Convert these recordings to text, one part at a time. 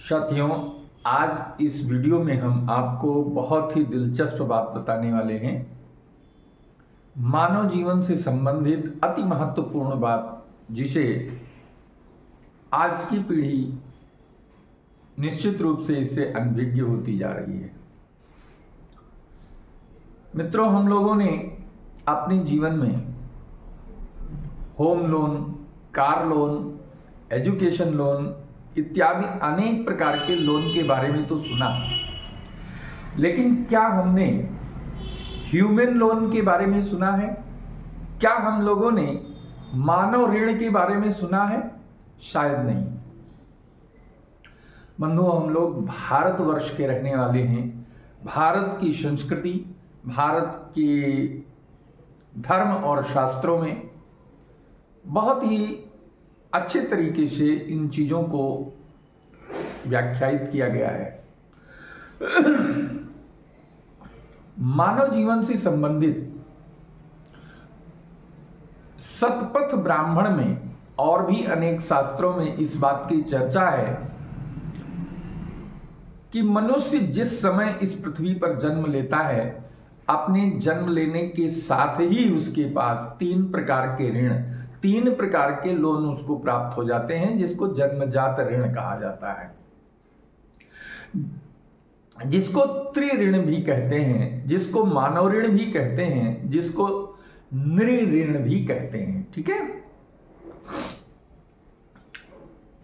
साथियों, आज इस वीडियो में हम आपको बहुत ही दिलचस्प बात बताने वाले हैं। मानव जीवन से संबंधित अति महत्वपूर्ण बात, जिसे आज की पीढ़ी निश्चित रूप से इससे अनभिज्ञ होती जा रही है। मित्रों, हम लोगों ने अपने जीवन में home loan, car loan, education loan इत्यादि अनेक प्रकार के लोन के बारे में तो सुना, लेकिन क्या हमने ह्यूमन लोन के बारे में सुना है? क्या हम लोगों ने मानव ऋण के बारे में सुना है? शायद नहीं। बंधुओं, हम लोग भारतवर्ष के रहने वाले हैं। भारत की संस्कृति, भारत के धर्म और शास्त्रों में बहुत ही अच्छे तरीके से इन चीजों को व्याख्यायित किया गया है। मानव जीवन से संबंधित शतपथ ब्राह्मण में और भी अनेक शास्त्रों में इस बात की चर्चा है कि मनुष्य जिस समय इस पृथ्वी पर जन्म लेता है, अपने जन्म लेने के साथ ही उसके पास तीन प्रकार के लोन उसको प्राप्त हो जाते हैं, जिसको जन्मजात ऋण कहा जाता है, जिसको त्रिऋण भी कहते हैं, जिसको मानव ऋण भी कहते हैं, जिसको नृऋण भी कहते हैं। ठीक है,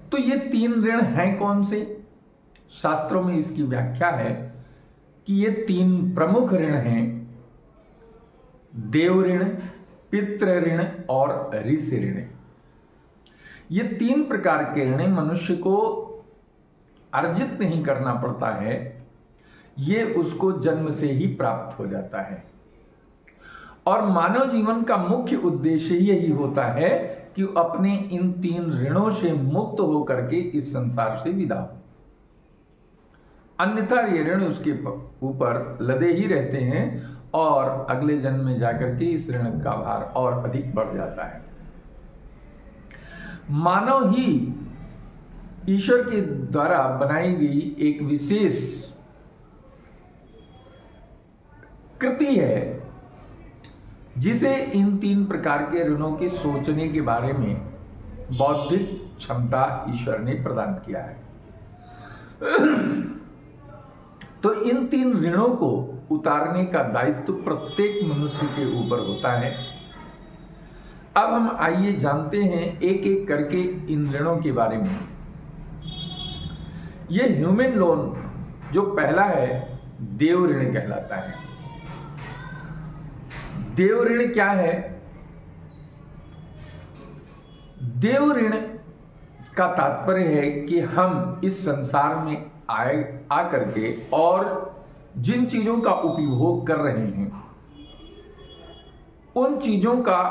तो ये तीन ऋण हैं कौन से? शास्त्रों में इसकी व्याख्या है कि ये तीन प्रमुख ऋण हैं: देव ऋण, पितृ ऋण और ऋषि ऋण। ये तीन प्रकार के ऋण मनुष्य को अर्जित नहीं करना पड़ता है, ये उसको जन्म से ही प्राप्त हो जाता है। और मानव जीवन का मुख्य उद्देश्य यही होता है कि अपने इन तीन ऋणों से मुक्त होकर के इस संसार से विदा हो। अन्यथा ये ऋण उसके ऊपर लदे ही रहते हैं और अगले जन्म में जाकर के इस ऋण का भार और अधिक बढ़ जाता है। मानव ही ईश्वर के द्वारा बनाई गई एक विशेष कृति है, जिसे इन तीन प्रकार के ऋणों के सोचने के बारे में बौद्धिक क्षमता ईश्वर ने प्रदान किया है। तो इन तीन ऋणों को उतारने का दायित्व प्रत्येक मनुष्य के ऊपर होता है। अब हम आइए जानते हैं एक एक करके इन ऋणों के बारे में। यह ह्यूमन लोन जो पहला है, देव ऋण कहलाता है। देव ऋण क्या है? देव ऋण का तात्पर्य है कि हम इस संसार में आकर के और जिन चीजों का उपभोग कर रहे हैं, उन चीजों का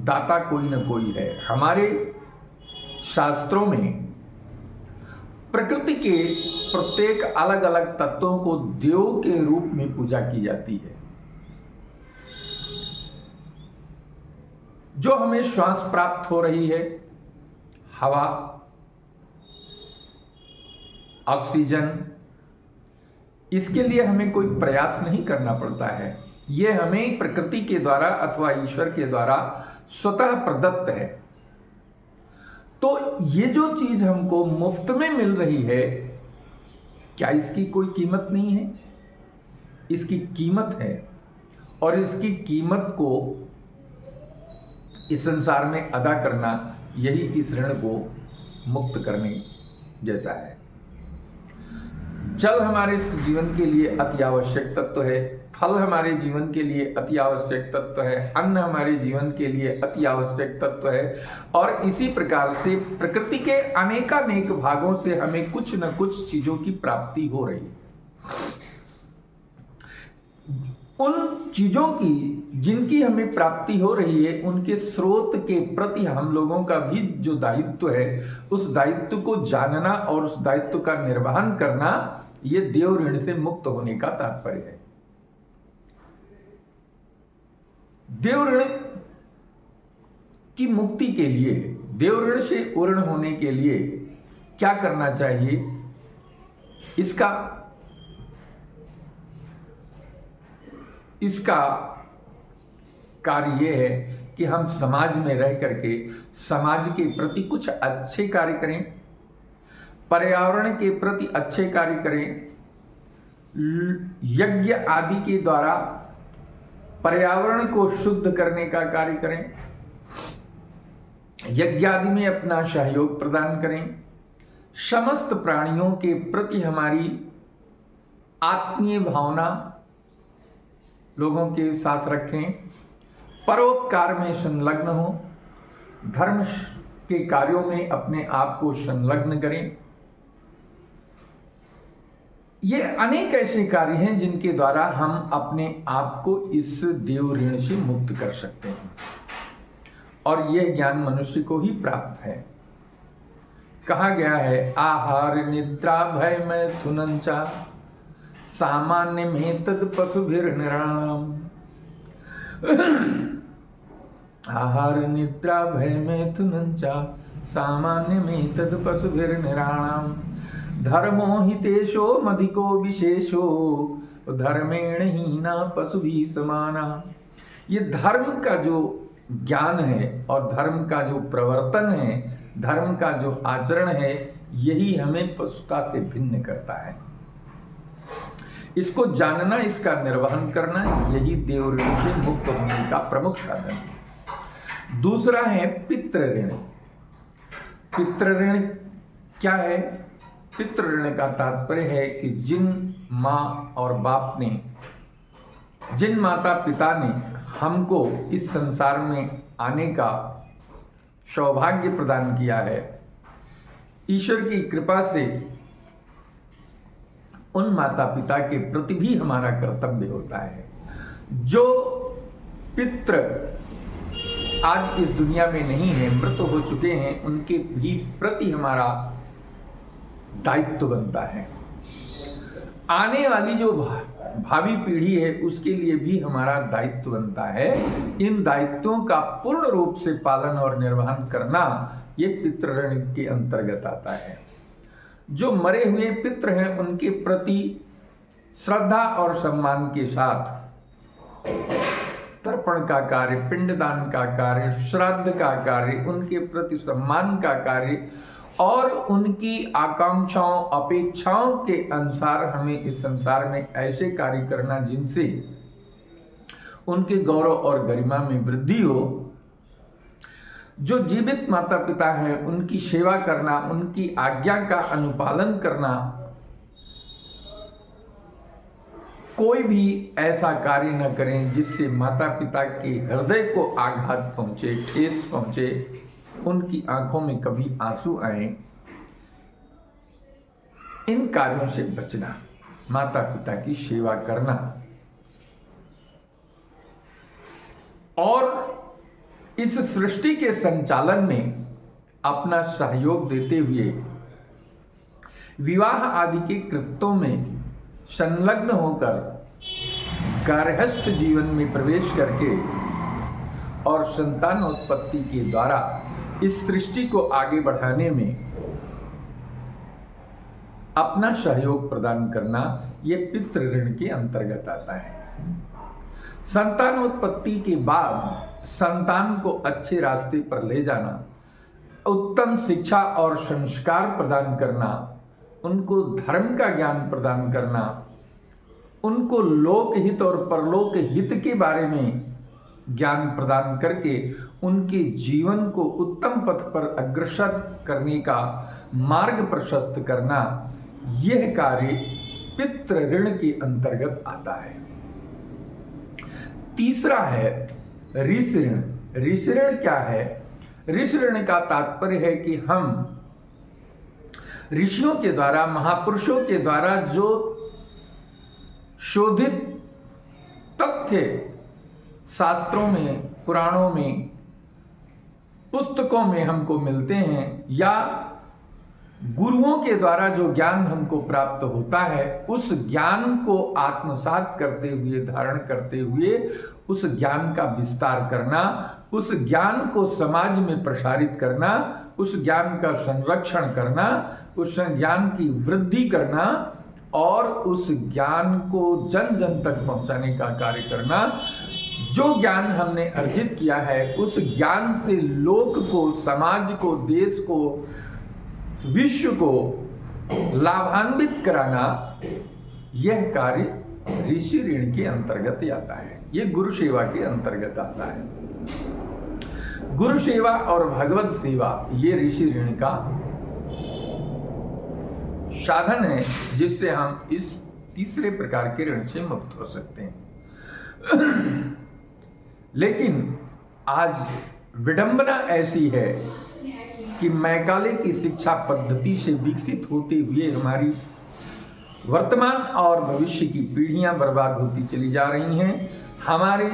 दाता कोई न कोई है। हमारे शास्त्रों में प्रकृति के प्रत्येक अलग अलग तत्वों को देव के रूप में पूजा की जाती है। जो हमें श्वास प्राप्त हो रही है, हवा, ऑक्सीजन, इसके लिए हमें कोई प्रयास नहीं करना पड़ता है। यह हमें प्रकृति के द्वारा अथवा ईश्वर के द्वारा स्वतः प्रदत्त है। तो ये जो चीज हमको मुफ्त में मिल रही है, क्या इसकी कोई कीमत नहीं है? इसकी कीमत है, और इसकी कीमत को इस संसार में अदा करना, यही इस ऋण को मुक्त करने जैसा है। जल हमारे जीवन के लिए अति आवश्यक तत्व है, फल हमारे जीवन के लिए अति आवश्यक तत्व है, अन्न हमारे जीवन के लिए अति आवश्यक तत्व है, और इसी प्रकार से प्रकृति के अनेकानेक भागों से हमें कुछ न कुछ चीजों की प्राप्ति हो रही है। उन चीजों की जिनकी हमें प्राप्ति हो रही है, उनके स्रोत के प्रति हम लोगों का भी जो दायित्व है, उस दायित्व को जानना और उस दायित्व का निर्वहन करना, ये देव ऋण से मुक्त होने का तात्पर्य है। देव ऋण की मुक्ति के लिए, देव ऋण से उर्ण होने के लिए क्या करना चाहिए? इसका कार्य यह है कि हम समाज में रह करके समाज के प्रति कुछ अच्छे कार्य करें, पर्यावरण के प्रति अच्छे कार्य करें, यज्ञ आदि के द्वारा पर्यावरण को शुद्ध करने का कार्य करें, यज्ञ आदि में अपना सहयोग प्रदान करें, समस्त प्राणियों के प्रति हमारी आत्मीय भावना लोगों के साथ रखें, परोपकार में संलग्न हो, धर्म के कार्यों में अपने आप को संलग्न करें। ये अनेक ऐसे कार्य हैं जिनके द्वारा हम अपने आप को इस देव ऋण से मुक्त कर सकते हैं और यह ज्ञान मनुष्य को ही प्राप्त है। कहा गया है आहार निद्रा भय मैथुनंचा सामान्य में तद पशुभिर्निराणम। आहार निद्रा भय मैथुनंचा सामान्य में तद पशुभिर्निराणम। धर्मो हितेशो मधिको विशेषो धर्मेण हीना पशुभि समाना। ये धर्म का जो ज्ञान है और धर्म का जो प्रवर्तन है, धर्म का जो आचरण है, यही हमें पशुता से भिन्न करता है। इसको जानना, इसका निर्वहन करना, यही देव ऋण से मुक्त होने का प्रमुख साधन है। दूसरा है पितृ ऋण। पितृ ऋण क्या है? पितृ ऋण का तात्पर्य है कि जिन माँ और बाप ने, जिन माता पिता ने हमको इस संसार में आने का सौभाग्य प्रदान किया है, ईश्वर की कृपा से उन माता पिता के प्रति भी हमारा कर्तव्य होता है। जो पितृ आज इस दुनिया में नहीं है, मृत हो चुके हैं, उनके भी प्रति हमारा दायित्व बनता है। आने वाली जो भावी पीढ़ी है उसके लिए भी हमारा दायित्व बनता है। इन दायित्वों का पूर्ण रूप से पालन और निर्वहन करना ये पितृ ऋण के अंतर्गत आता है। जो मरे हुए पितृ हैं उनके प्रति श्रद्धा और सम्मान के साथ तर्पण का कार्य, पिंडदान का कार्य, श्राद्ध का कार्य, उनके प्रति सम्मान का कार्य और उनकी आकांक्षाओं अपेक्षाओं के अनुसार हमें इस संसार में ऐसे कार्य करना जिनसे उनके गौरव और गरिमा में वृद्धि हो। जो जीवित माता पिता हैं उनकी सेवा करना, उनकी आज्ञा का अनुपालन करना, कोई भी ऐसा कार्य न करें जिससे माता पिता के हृदय को आघात पहुंचे, ठेस पहुंचे, उनकी आंखों में कभी आंसू आए। इन कार्यों से बचना, माता पिता की सेवा करना और इस सृष्टि के संचालन में अपना सहयोग देते हुए विवाह आदि के कृत्यों में संलग्न होकर गार्हस्थ जीवन में प्रवेश करके और संतानोत्पत्ति के द्वारा इस सृष्टि को आगे बढ़ाने में अपना सहयोग प्रदान करना, यह पितृ ऋण के अंतर्गत आता है। संतानोत्पत्ति के बाद संतान को अच्छे रास्ते पर ले जाना, उत्तम शिक्षा और संस्कार प्रदान करना, उनको धर्म का ज्ञान प्रदान करना, उनको लोक हित और परलोक हित के बारे में ज्ञान प्रदान करके उनके जीवन को उत्तम पथ पर अग्रसर करने का मार्ग प्रशस्त करना, यह कार्य पितृ ऋण के अंतर्गत आता है। तीसरा है ऋषि ऋण। ऋषि ऋण क्या है? ऋषि ऋण का तात्पर्य है कि हम ऋषियों के द्वारा, महापुरुषों के द्वारा जो शोधित तथ्य शास्त्रों में, पुराणों में, पुस्तकों में हमको मिलते हैं या गुरुओं के द्वारा जो ज्ञान हमको प्राप्त होता है, उस ज्ञान को आत्मसात करते हुए, धारण करते हुए उस ज्ञान का विस्तार करना, उस ज्ञान को समाज में प्रसारित करना, उस ज्ञान का संरक्षण करना, उस ज्ञान की वृद्धि करना, और उस ज्ञान को जन जन तक पहुंचाने का कार्य करना। जो ज्ञान हमने अर्जित किया है उस ज्ञान से लोक को, समाज को, देश को, विश्व को लाभान्वित कराना, यह कार्य ऋषि ऋण के अंतर्गत आता है। ये गुरु सेवा के अंतर्गत आता है। गुरु सेवा और भगवत सेवा ये ऋषि ऋण का साधन है, जिससे हम इस तीसरे प्रकार के ऋण से मुक्त हो सकते हैं। लेकिन आज विडंबना ऐसी है कि मैकाले की शिक्षा पद्धति से विकसित होते हुए हमारी वर्तमान और भविष्य की पीढ़ियां बर्बाद होती चली जा रही हैं। हमारे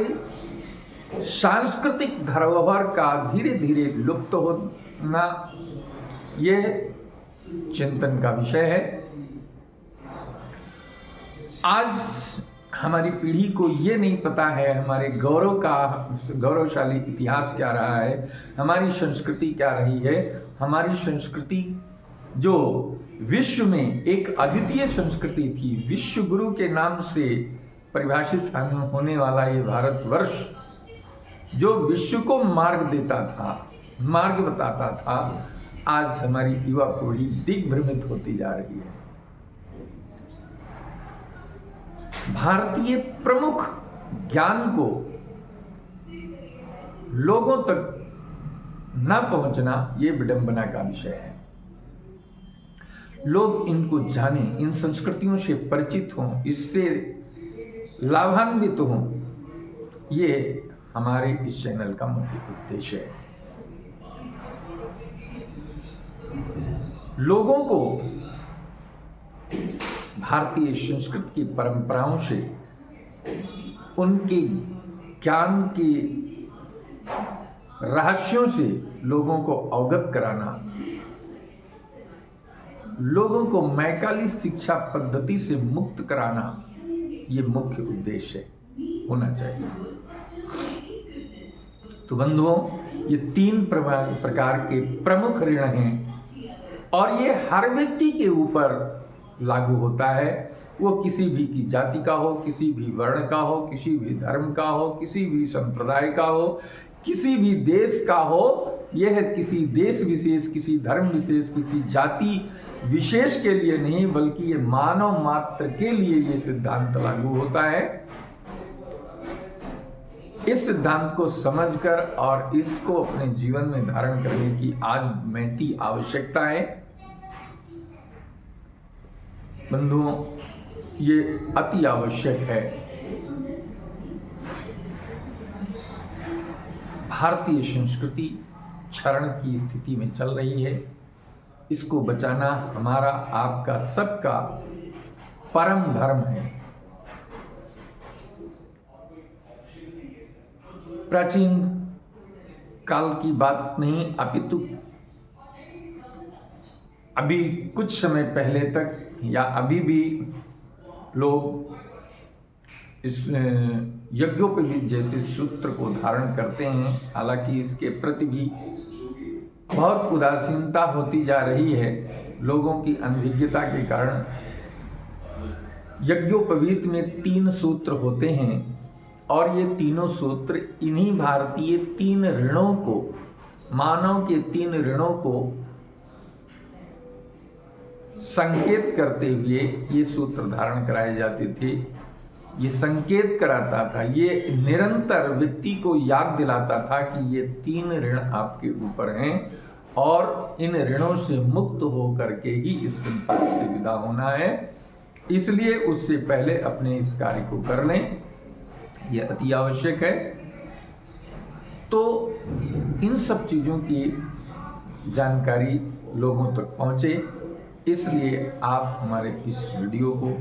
सांस्कृतिक धरोहर का धीरे धीरे लुप्त होना यह चिंतन का विषय है। आज हमारी पीढ़ी को ये नहीं पता है हमारे गौरवशाली इतिहास क्या रहा है, हमारी संस्कृति क्या रही है। हमारी संस्कृति जो विश्व में एक अद्वितीय संस्कृति थी, विश्व गुरु के नाम से परिभाषित होने वाला ये भारतवर्ष जो विश्व को मार्ग देता था, मार्ग बताता था, आज हमारी युवा पीढ़ी दिग्भ्रमित होती जा रही है। भारतीय प्रमुख ज्ञान को लोगों तक न पहुंचना ये विडंबना का विषय है। लोग इनको जाने, इन संस्कृतियों से परिचित हों, इससे लाभान्वित हों, ये हमारे इस चैनल का मुख्य उद्देश्य है। लोगों को भारतीय संस्कृति की परंपराओं से, उनके ज्ञान के रहस्यों से लोगों को अवगत कराना, लोगों को मैकाली शिक्षा पद्धति से मुक्त कराना, ये मुख्य उद्देश्य होना चाहिए। तो बंधुओं, ये तीन प्रकार के प्रमुख ऋण हैं और ये हर व्यक्ति के ऊपर लागू होता है। वो किसी भी की जाति का हो, किसी भी वर्ण का हो, किसी भी धर्म का हो, किसी भी संप्रदाय का हो, किसी भी देश का हो। यह किसी देश विशेष, किसी धर्म विशेष, किसी जाति विशेष के लिए नहीं, बल्कि ये मानव मात्र के लिए ये सिद्धांत लागू होता है। इस सिद्धांत को समझकर और इसको अपने जीवन में धारण करने की आज महती आवश्यकता है। बंधुओं, ये अति आवश्यक है। भारतीय संस्कृति क्षरण की स्थिति में चल रही है। इसको बचाना हमारा, आपका, सबका परम धर्म है। प्राचीन काल की बात नहीं, अपितु अभी कुछ समय पहले तक या अभी भी लोग इस यज्ञोपवीत जैसे सूत्र को धारण करते हैं। हालांकि इसके प्रति भी बहुत उदासीनता होती जा रही है लोगों की अनभिज्ञता के कारण। यज्ञोपवीत में 3 सूत्र होते हैं और ये तीनों सूत्र इन्हीं भारतीय 3 ऋणों को, मानव के 3 ऋणों को संकेत करते हुए ये सूत्र धारण कराए जाते थे। ये संकेत कराता था, ये निरंतर व्यक्ति को याद दिलाता था कि ये 3 ऋण आपके ऊपर हैं और इन ऋणों से मुक्त हो करके ही इस संसार से विदा होना है। इसलिए उससे पहले अपने इस कार्य को कर लें, यह अति आवश्यक है। तो इन सब चीज़ों की जानकारी लोगों तक पहुँचे, इसलिए आप हमारे इस वीडियो को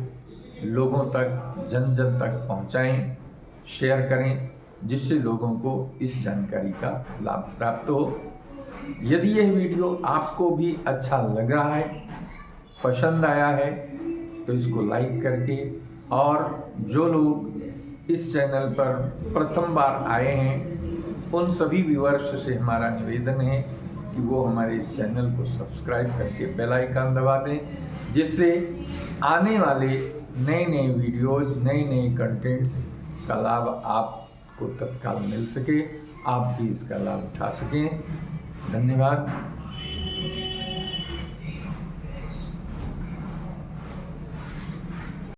लोगों तक, जन जन तक पहुंचाएं, शेयर करें, जिससे लोगों को इस जानकारी का लाभ प्राप्त हो। यदि यह वीडियो आपको भी अच्छा लग रहा है, पसंद आया है, तो इसको लाइक करके, और जो लोग इस चैनल पर प्रथम बार आए हैं उन सभी व्यूअर्स से हमारा निवेदन है कि वो हमारे इस चैनल को सब्सक्राइब करके बेल आइकन दबा दें, जिससे आने वाले नए वीडियोज़, नए कंटेंट्स का लाभ आपको तत्काल मिल सके, आप भी इसका लाभ उठा सकें। धन्यवाद।